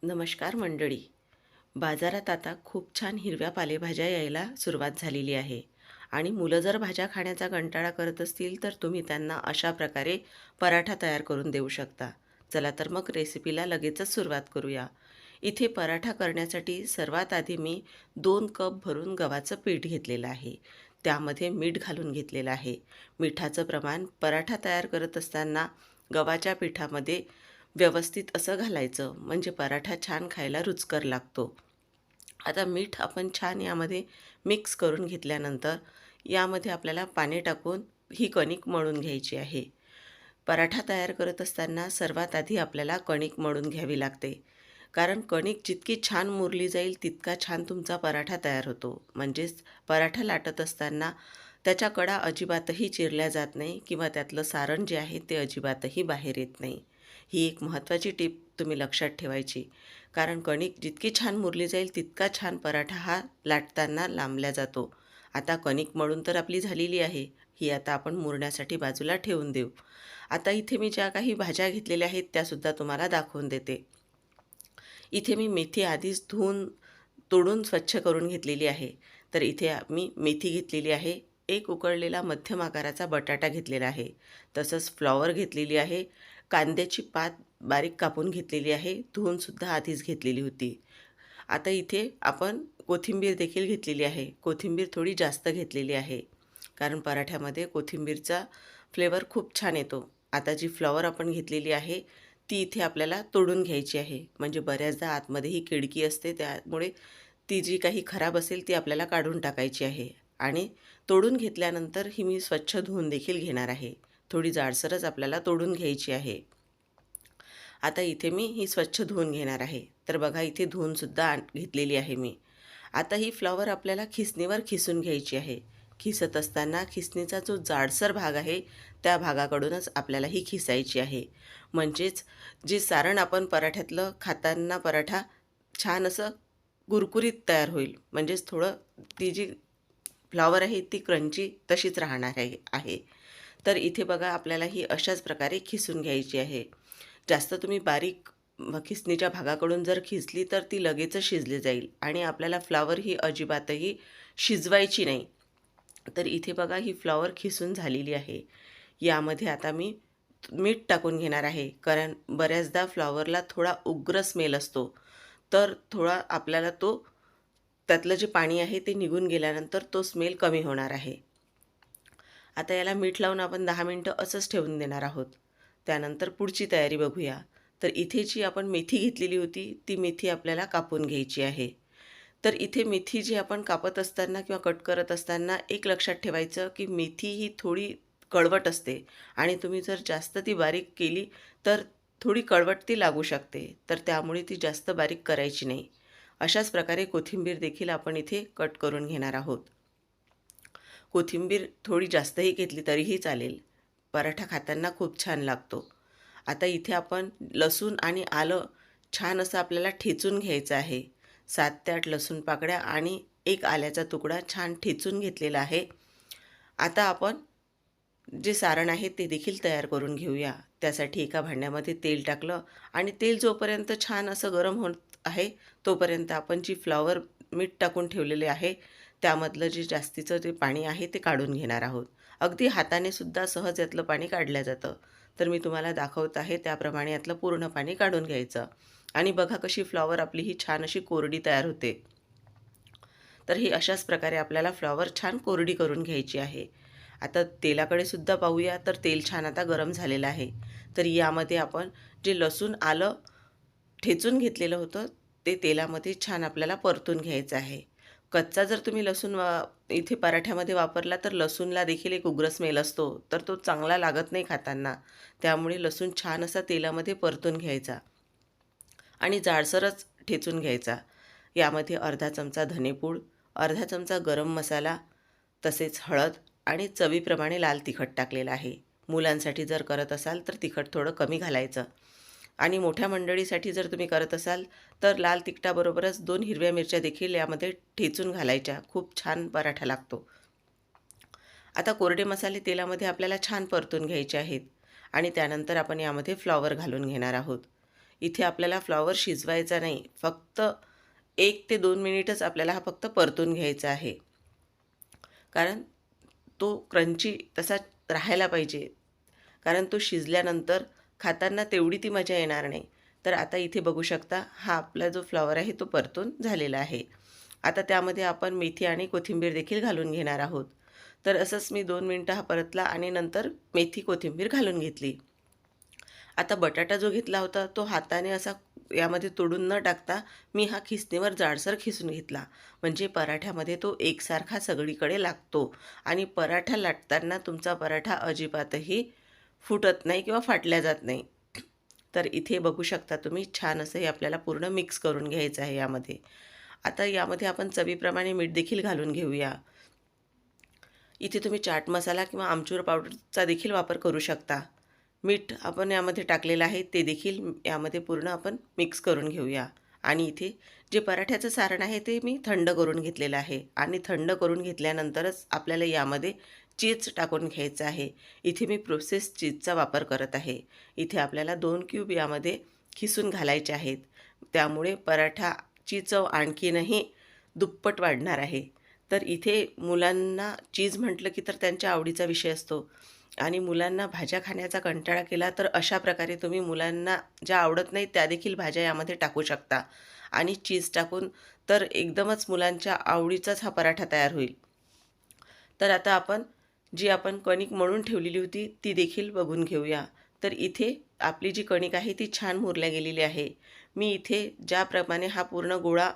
नमस्कार मंडळी. बाजारात आता खूप छान हिरव्या पालेभाज्या यायला सुरुवात झालेली आहे आणि मुलं जर भाज्या खाण्याचा कंटाळा करत असतील तर तुम्ही त्यांना अशा प्रकारे पराठा तयार करून देऊ शकता. चला तर मग रेसिपीला लगेचच सुरुवात करूया. इथे पराठा करण्यासाठी सर्वात आधी मी 2 कप भरून गव्हाचं पीठ घेतलेलं आहे. त्यामध्ये मीठ घालून घेतलेलं आहे. मिठाचं प्रमाण पराठा तयार करत असताना गव्हाच्या पिठामध्ये व्यवस्थित असं घालायचं, म्हणजे पराठा छान खायला रुचकर लागतो. आता मीठ आपण छान यामध्ये मिक्स करून घेतल्यानंतर यामध्ये आपल्याला पाणी टाकून ही कणिक मळून घ्यायची आहे. पराठा तयार करत असताना सर्वात आधी आपल्याला कणिक मळून घ्यावी लागते. कारण कणिक जितकी छान मुरली जाईल तितका छान तुमचा पराठा तयार होतो. म्हणजेच पराठा लाटत असताना त्याच्या कडा अजिबातही चिरल्या जात नाही किंवा त्यातलं सारण जे आहे ते अजिबातही बाहेर येत नाही. ही एक महत्त्वाची टीप तुम्ही लक्षात ठेवायची. कारण कणिक जितकी छान मुरली जाईल तितका छान पराठा हा लाटताना लांबला जातो. आता कणिक मळून तर आपली झालेली आहे. ही आता आपण मुरण्यासाठी बाजूला ठेवून देऊ. आता इथे मी ज्या काही भाज्या घेतलेल्या आहेत त्यासुद्धा तुम्हाला दाखवून देते. इथे मी मेथी आधीच धुवून तोडून स्वच्छ करून घेतलेली आहे. तर इथे मी मेथी घेतलेली आहे. एक उकळलेला मध्यम आकाराचा बटाटा घेतलेला आहे. तसंच फ्लॉवर घेतलेली आहे. कांद्याची पात बारीक कापून घेतलेली आहे. धुवूनसुद्धा आधीच घेतलेली होती. आता इथे आपण कोथिंबीर देखील घेतलेली आहे. कोथिंबीर थोडी जास्त घेतलेली आहे. कारण पराठ्यामध्ये कोथिंबीरचा फ्लेवर खूप छान येतो. आता जी फ्लॉवर आपण घेतलेली आहे ती इथे आपल्याला तोडून घ्यायची आहे. म्हणजे बऱ्याचदा आतमध्ये ही किडकी असते, त्यामुळे ती जी काही खराब असेल ती आपल्याला काढून टाकायची आहे. आणि तोडून घेतल्यानंतर ही मी स्वच्छ धुवून देखील घेणार आहे. थोडी जाडसरच आपल्याला तोडून घ्यायची आहे. आता इथे मी ही स्वच्छ धुवून घेणार आहे. तर बघा इथे धुवूनसुद्धा घेतलेली आहे मी. आता ही फ्लॉवर आपल्याला खिसणीवर खिसून घ्यायची आहे. खिसत असताना खिसणीचा जो जाडसर भाग आहे त्या भागाकडूनच आपल्याला ही खिसायची आहे. म्हणजेच जे सारण आपण पराठ्यातलं खाताना पराठा छान असं कुरकुरीत तयार होईल. म्हणजेच थोडं ती जी फ्लॉवर आहे ती क्रंची तशीच राहणार आहे. तर इथे बघा आपल्याला ही अशाच प्रकारे खिसून घ्यायची आहे. जास्त तुम्ही बारीक खिसणीच्या भागाकडून जर खिसली तर ती लगेचच शिजली जाईल आणि आपल्याला फ्लॉवर ही अजिबातही शिजवायची नाही. तर इथे बघा ही फ्लॉवर खिसून झालेली आहे. यामध्ये आता मी मीठ टाकून घेणार आहे. कारण बऱ्याचदा फ्लॉवरला थोडा उग्र स्मेल असतो. तर थोडा आपल्याला तो त्यातलं जे पाणी आहे ते निघून गेल्यानंतर तो स्मेल कमी होणार आहे. आता याला मीठ लावून आपण 10 मिनटं असंच ठेवून देणार आहोत. त्यानंतर पुढची तयारी बघूया. तर इथे जी आपण मेथी घेतलेली होती ती मेथी आपल्याला कापून घ्यायची आहे. तर इथे मेथी जी आपण कापत असताना किंवा कट करत असताना एक लक्षात ठेवायचं की मेथी ही थोडी कडवट असते आणि तुम्ही जर जास्त ती बारीक केली तर थोडी कडवट ती लागू शकते. तर त्यामुळे ती जास्त बारीक करायची नाही. अशाच प्रकारे कोथिंबीर देखील आपण इथे कट करून घेणार आहोत. कोथिंबीर थोडी जास्तही घेतली तरीही चालेल. पराठा खाताना खूप छान लागतो. आता इथे आपण लसूण आणि आलं छान असं आपल्याला ठेचून घ्यायचं आहे. 7 ते 8 लसूण पाकळ्या आणि एक आल्याचा तुकडा छान ठेचून घेतलेला आहे. आता आपण जे सारण आहे ते देखील तयार करून घेऊया. त्यासाठी एका भांड्यामध्ये तेल टाकलं आणि तेल जोपर्यंत छान असं गरम होत आहे तोपर्यंत आपण जी फ्लॉवर मीठ टाकून ठेवलेले आहे त्यामधलं जे जास्तीचं जे पाणी आहे ते काढून घेणार आहोत. अगदी हाताने सुद्धा सहज यातलं पाणी काढलं जातं. तर मी तुम्हाला दाखवत आहे त्याप्रमाणे यातलं पूर्ण पाणी काढून घ्यायचं. आणि बघा कशी फ्लॉवर आपली ही छान अशी कोरडी तयार होते. तर ही अशाच प्रकारे आपल्याला फ्लॉवर छान कोरडी करून घ्यायची आहे. आता तेलाकडे सुद्धा पाहूया. तर तेल छान आता गरम झालेलं आहे. तर यामध्ये आपण जे लसूण आलं ठेचून घेतलेलं होतं ते तेलामध्ये छान आपल्याला परतून घ्यायचं आहे. कच्चा जर तुम्ही लसूण इथे पराठ्यामध्ये वापरला तर लसूणला देखील एक उग्र स्मेल असतो, तर तो चांगला लागत नाही खाताना. त्यामुळे लसूण छान असा तेलामध्ये परतून घ्यायचा आणि जाडसरच ठेचून घ्यायचा. यामध्ये अर्धा चमचा धनेपूड, अर्धा चमचा गरम मसाला, तसेच हळद आणि चवीप्रमाणे लाल तिखट टाकलेलं आहे. मुलांसाठी जर करत असाल तर तिखट थोडं कमी घालायचं. आणि मोठ्या मंडळीसाठी जर तुम्ही करत असाल तर लाल तिखटाबरोबरच 2 हिरव्या मिरच्या देखील यामध्ये ठेचून घालायच्या. खूप छान पराठा लागतो. आता कोरडे मसाले तेलामध्ये आपल्याला छान परतून घ्यायचे आहेत आणि त्यानंतर आपण यामध्ये फ्लॉवर घालून घेणार आहोत. इथे आपल्याला फ्लॉवर शिजवायचा नाही, फक्त 1 ते 2 मिनिटच आपल्याला हा फक्त परतून घ्यायचा आहे. कारण तो क्रंची तसा राहायला पाहिजे, कारण तो शिजल्यानंतर खाताना तेवढी ती मजा येणार नाही. तर आता इथे बघू शकता हा आपला जो फ्लॉवर आहे तो परतून झालेला आहे. आता त्यामध्ये आपण मेथी आणि कोथिंबीर देखील घालून घेणार आहोत. तर असंच मी 2 मिनिटं हा परतला आणि नंतर मेथी कोथिंबीर घालून घेतली. आता बटाटा जो घेतला होता तो हाताने असा यामध्ये तोडून न टाकता मी हा खिसणीवर जाडसर खिसून घेतला, म्हणजे पराठ्यामध्ये तो एकसारखा सगळीकडे लागतो आणि पराठा लाटताना तुमचा पराठा अजिबातही फुटत नाही किंवा फाटल्या जात नाही. तर इथे बघू शकता तुम्ही, छान असं हे आपल्याला पूर्ण मिक्स करून घ्यायचं आहे यामध्ये. आता यामध्ये आपण चवीप्रमाणे मीठ देखील घालून घेऊया. इथे तुम्ही चाट मसाला किंवा आमचूर पावडरचा देखील वापर करू शकता. मीठ आपण यामध्ये टाकलेलं आहे ते देखील यामध्ये पूर्ण आपण मिक्स करून घेऊया. आणि इथे जे पराठ्याचं सारण आहे ते मी थंड करून घेतलेलं आहे आणि थंड करून घेतल्यानंतरच आपल्याला यामध्ये चीज टाकून घ्यायचं आहे. इथे मी प्रोसेस चीजचा वापर करत आहे. इथे आपल्याला 2 क्यूब यामध्ये खिसून घालायचे आहेत. त्यामुळे पराठाची चव आणखीनही दुप्पट वाढणार आहे. तर इथे मुलांना चीज म्हटलं की तर त्यांच्या आवडीचा विषय असतो आणि मुलांना भाज्या खाण्याचा कंटाळा केला तर अशा प्रकारे तुम्ही मुलांना ज्या आवडत नाहीत त्या देखील भाज्या यामध्ये टाकू शकता आणि चीज टाकून तर एकदमच मुलांच्या आवडीचाच हा पराठा तयार होईल. तर आता आपण कणिक मळून ठेवलेली होती ती देखील बघून घेऊया. तर इथे आपली जी कणिक आहे ती छान मुरल्या गेलेली आहे. मी इथे ज्याप्रमाणे हा पूर्ण गोळा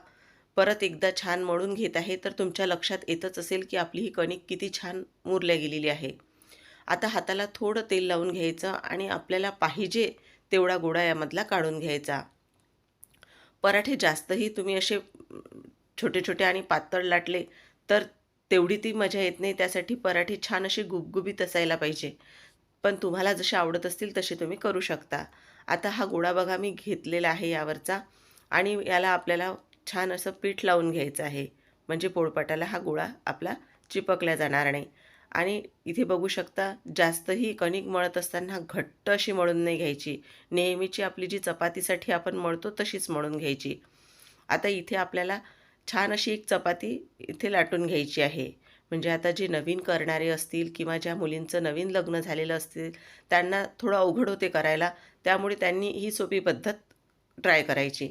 परत एकदा छान मळून घेत आहे, तर तुमच्या लक्षात येतच असेल की आपली ही कणिक किती छान मुरल्या गेलेली आहे. आता हाताला थोडं तेल लावून घ्यायचं आणि आपल्याला पाहिजे तेवढा गोळा यामधला काढून घ्यायचा. पराठे जास्तही तुम्ही असे छोटे छोटे आणि पातळ लाटले तर तेवढी ती मजा येत नाही. त्यासाठी पराठे छान असे गुबगुबीत असायला पाहिजे. पण तुम्हाला जसे आवडत असतील तसे तुम्ही करू शकता. आता हा गोळा बघा मी घेतलेला आहे यावरचा आणि याला आपल्याला छान असं पीठ लावून घ्यायचं आहे. म्हणजे पोळपाटाला हा गोळा आपला चिपकला जाणार नाही. आणि इथे बघू शकता जास्तही कणिक मळत असताना घट्ट अशी मळून नाही घ्यायची. नेहमीची आपली जी चपातीसाठी आपण मळतो तशीच मळून घ्यायची. आता इथे आपल्याला छान अशी एक चपाती इथे लाटून घ्यायची आहे. म्हणजे आता जे नवीन करणारे असतील किंवा ज्या मुलींचं नवीन लग्न झालेलं असतील त्यांना थोडं अवघड होते करायला, त्यामुळे त्यांनी ही सोपी पद्धत ट्राय करायची.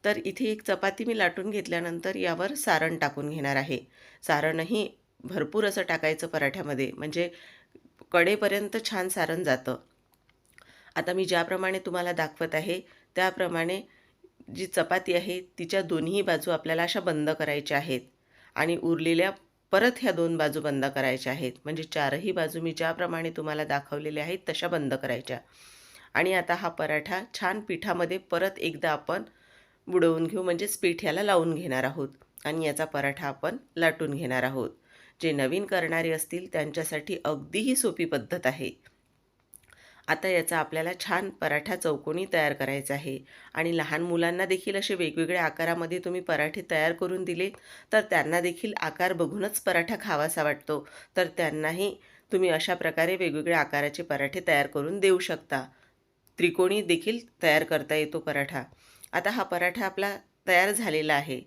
तर इथे एक चपाती मी लाटून घेतल्यानंतर यावर सारण टाकून घेणार आहे. सारणही भरपूर असं टाकायचं पराठ्यामध्ये, म्हणजे कडेपर्यंत छान सारण जातं. आता मी ज्याप्रमाणे तुम्हाला दाखवत आहे त्याप्रमाणे जी चपाती आहे तिच्या दोन्ही बाजू आपल्याला अशा बंद करायच्या आहेत आणि उरलेल्या परत ह्या 2 बाजू बंद करायच्या आहेत. म्हणजे चारही बाजू मी ज्याप्रमाणे तुम्हाला दाखवलेल्या आहेत तशा बंद करायच्या. आणि आता हा पराठा छान पिठामध्ये परत एकदा आपण बुडवून घेऊ, म्हणजेच पीठ याला लावून घेणार आहोत आणि याचा पराठा आपण लाटून घेणार आहोत. जे नवीन करणारे असतील त्यांच्यासाठी अगदी ही सोपी पद्धत आहे. आता याचा आपल्याला छान पराठा चौकोनी तयार करायचा आहे आणि लहान मुलांना देखील असे वेगवेगळ्या आकारामध्ये तुम्ही पराठे तयार करून दिले तर त्यांना देखील आकार बघूनच पराठा खावासा वाटतो. तर त्यांनाही तुम्ही अशा प्रकारे वेगवेगळ्या आकाराचे पराठे तयार करून देऊ शकता. त्रिकोणी देखील तयार करता येतो पराठा. आता हा पराठा आपला तयार झालेला आहे.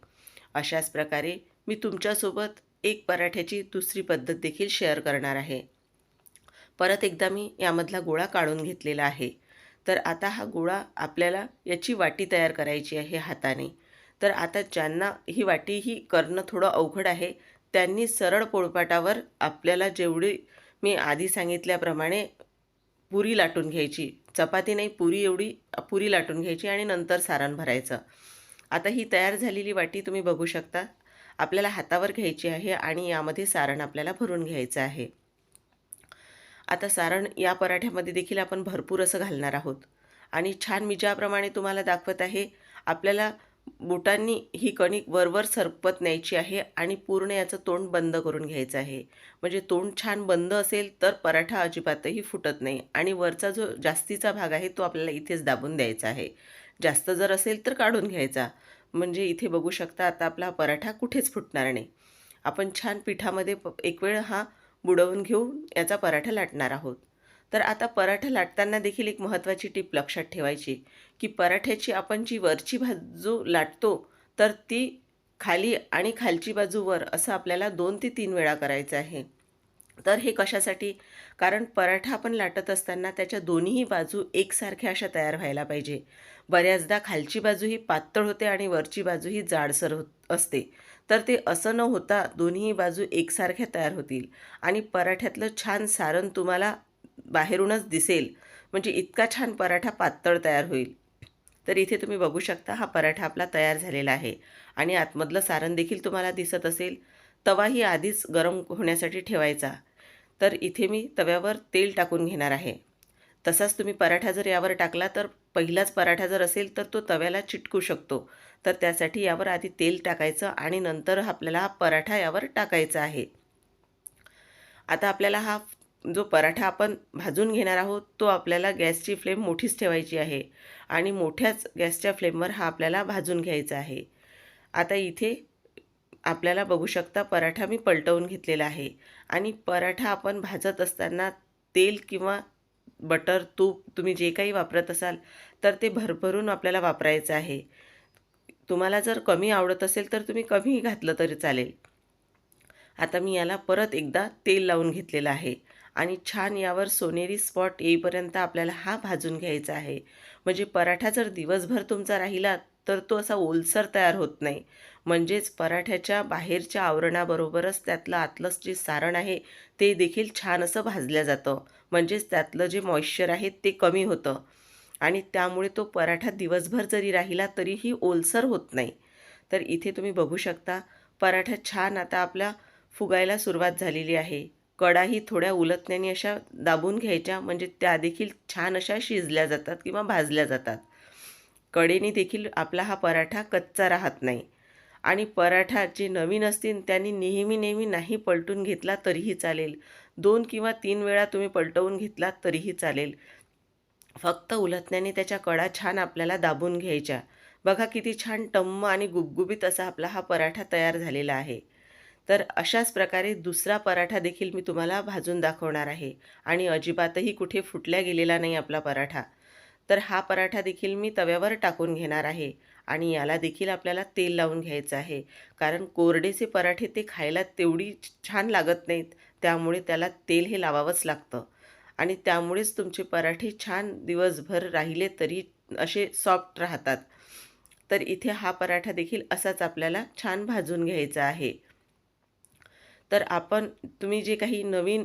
अशाच प्रकारे मी तुमच्यासोबत एक पराठ्याची दुसरी पद्धत देखील शेअर करणार आहे. परत एकदा मी यामधला गोळा काढून घेतलेला आहे. तर आता हा गोळा आपल्याला याची वाटी तयार करायची आहे हाताने. तर आता ज्यांना ही वाटी ही करणं थोडं अवघड आहे त्यांनी सरळ पोळपाटावर आपल्याला जेवढी मी आधी सांगितल्याप्रमाणे पुरी लाटून घ्यायची. चपाती नाही, पुरी एवढी पुरी लाटून घ्यायची आणि नंतर सारण भरायचं. आता ही तयार झालेली वाटी तुम्ही बघू शकता. आपल्याला हातावर घ्यायची आहे आणि यामध्ये सारण आपल्याला भरून घ्यायचं आहे. आता सारण या पराठ्यामध्ये देखील आपण भरपूर असं घालणार आहोत आणि छान मी ज्याप्रमाणे तुम्हाला दाखवत आहे आपल्याला बोटांनी ही कणिक वरवर सरपत न्यायची आहे आणि पूर्ण याचं तोंड बंद करून घ्यायचं आहे. म्हणजे तोंड छान बंद असेल तर पराठा अजिबातही फुटत नाही आणि वरचा जो जास्तीचा भाग आहे तो आपल्याला इथेच दाबून द्यायचा आहे. जास्त जर असेल तर काढून घ्यायचा. म्हणजे इथे बघू शकता आता आपला पराठा कुठेच फुटणार नाही. आपण छान पिठामध्ये एक वेळ हा बुडवून घेऊन याचा पराठा लाटणार आहोत. तर आता पराठा लाटताना देखील एक महत्त्वाची टीप लक्षात ठेवायची, की पराठ्याची आपण जी वरची बाजू लाटतो, तर ती खाली आणि खालची बाजू वर असं आपल्याला 2 ते 3 वेळा करायचं आहे. तर हे कशासाठी? कारण पराठा आपण लाटत असताना त्याच्या दोन्हीही बाजू एकसारख्या अशा तयार व्हायला पाहिजे. बऱ्याचदा खालची बाजू ही पातळ होते आणि वरची बाजू ही जाडसर होत असते. तर ते असं न होता दोन्ही बाजू एकसारख्या तयार होतील आणि पराठ्यातलं छान सारण तुम्हाला बाहेरूनच दिसेल. म्हणजे इतका छान पराठा पातळ तयार होईल. तर इथे तुम्ही बघू शकता हा पराठा आपला तयार झालेला आहे आणि आतमधलं सारण देखील तुम्हाला दिसत असेल. तवाही आधीच गरम होण्यासाठी ठेवायचा. तर इथे मी तव्यावर तेल टाकून घेणार आहे. तसाच तुम्ही पराठा जर यावर टाकला तर पहिलाच पराठा जर असेल तर तो तव्याला चिटकू शकतो. तर त्यासाठी यावर आधी तेल टाकायचं आणि नंतर आपल्याला हा पराठा यावर टाकायचा आहे. आता आपल्याला हा जो पराठा आपण भाजून घेणार आहोत तो आपल्याला गॅसची फ्लेम मोठीच ठेवायची आहे आणि मोठ्याच गॅसच्या फ्लेमवर हा आपल्याला भाजून घ्यायचा आहे. आता इथे आपल्याला बघू शकता पराठा मी पलटवून घेतलेला आहे आणि पराठा आपण भाजत असताना तेल किंवा बटर, तूप तुम्ही जे काही वापरत असाल तर ते भरभरून आपल्याला वापरायचं आहे. तुम्हाला जर कमी आवडत असेल तर तुम्ही कमी घातलं तरी चालेल. आता मी याला परत एकदा तेल लावून घेतलेलं आहे आणि छान यावर सोनेरी स्पॉट येईपर्यंत आपल्याला हा भाजून घ्यायचा आहे. म्हणजे पराठा जर दिवसभर तुमचा राहिला तर तो असा ओलसर तयार होत नाही. म्हणजेच पराठ्याच्या बाहेरच्या आवरणाबरोबरच त्यातलं आतलं जे सारण आहे ते देखील छान असं भाजलं जातं. म्हणजेच त्यातलं जे मॉइश्चर आहे ते कमी होतं आणि त्यामुळे तो पराठा दिवसभर जरी राहिला तरीही ओलसर होत नाही. तर इथे तुम्ही बघू शकता पराठा छान आता आपला फुगायला सुरुवात झालेली आहे. कडाही थोड्या उलटण्याने अशा दाबून घ्यायच्या म्हणजे त्या देखील छान अशा शिजल्या जातात किंवा भाजल्या जातात. कडेने देखील आपला हा पराठा कच्चा राहत नाही आणि पराठा जे नवीन असतील त्यांनी नेहमी नाही पलटून घेतला तरीही चालेल. 2 किंवा 3 वेळा तुम्ही पलटवून घेतलात तरीही चालेल. फक्त उलटण्याने त्याच्या कडा छान आपल्याला दाबून घ्यायच्या. बघा किती छान टम्म आणि गुबगुबीत असा आपला हा पराठा तयार झालेला आहे. तर अशाच प्रकारे दुसरा पराठा देखील मी तुम्हाला भाजून दाखवणार आहे आणि अजिबातही कुठे फुटल्या गेलेला नाही आपला पराठा. तर हा पराठा देखील मी तव्यावर टाकून घेणार आहे आणि याला देखील आपल्याला तेल लावून घ्यायचं आहे. कारण कोरडेचे पराठे ते खायला तेवढी छान लागत नाहीत. त्यामुळे त्याला तेल हे लावावंच लागतं आणि त्यामुळेच तुमचे पराठे छान दिवसभर राहिले तरी असे सॉफ्ट राहतात. तर इथे हा पराठा देखील असाच आपल्याला छान भाजून घ्यायचा आहे. तर तुम्ही जे काही नवीन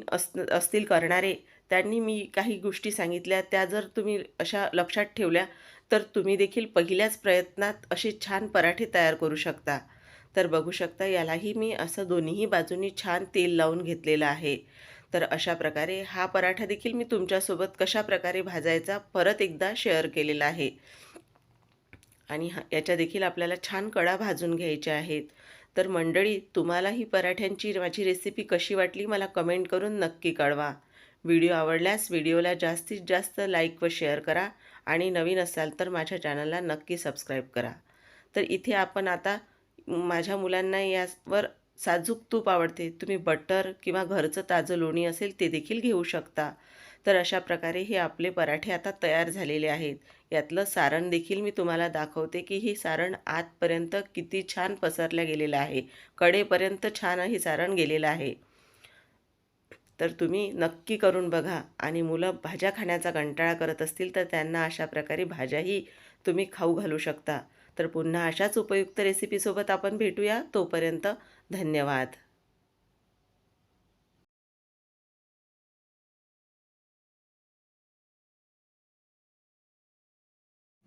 असतील करणारे, त्यांनी मी काही गोष्टी सांगितल्या त्या जर तुम्ही अशा लक्षात ठेवल्या, तर तुम्ही देखील पहिल्याच प्रयत्नात असे छान पराठे तयार करू शकता. तर बघू शकता यालाही मी असं दोन्हीही बाजूंनी छान तेल लावून घेतलेलं आहे. तर अशा प्रकारे हा पराठा देखील मी तुमच्यासोबत कशाप्रकारे भाजायचा परत एकदा शेअर केलेला आहे. आणि याच्या देखील आपल्याला छान कडा भाजून घ्यायच्या आहेत. तर मंडळी तुम्हाला ही पराठ्यांची माझी रेसिपी कशी वाटली मला कमेंट करून नक्की कळवा. व्हिडिओ आवडल्यास व्हिडिओला जास्तीत जास्त लाईक व शेअर करा आणि नवीन असाल तर माझ्या चॅनलला नक्की सबस्क्राईब करा. तर इथे आपण आता माझ्या मुलांना यावर साजूक तूप आवडते. तुम्ही बटर किंवा घरचं ताजं लोणी असेल ते देखील घेऊ शकता. तर अशा प्रकारे हे आपले पराठे आता तयार झालेले आहेत. यातलं सारण देखील मी तुम्हाला दाखवते की हे सारण आतपर्यंत किती छान पसरलं गेलेलं आहे. कडेपर्यंत छान हे सारण गेलेलं आहे. तर तुम्ही नक्की करून बघा आणि मुलं भाज्या खाण्याचा कंटाळा करत असतील तर त्यांना अशा प्रकारे भाज्याही तुम्ही खाऊ घालू शकता. तर पुन्हा अशाच उपयुक्त रेसिपीसोबत आपण भेटूया. तोपर्यंत धन्यवाद.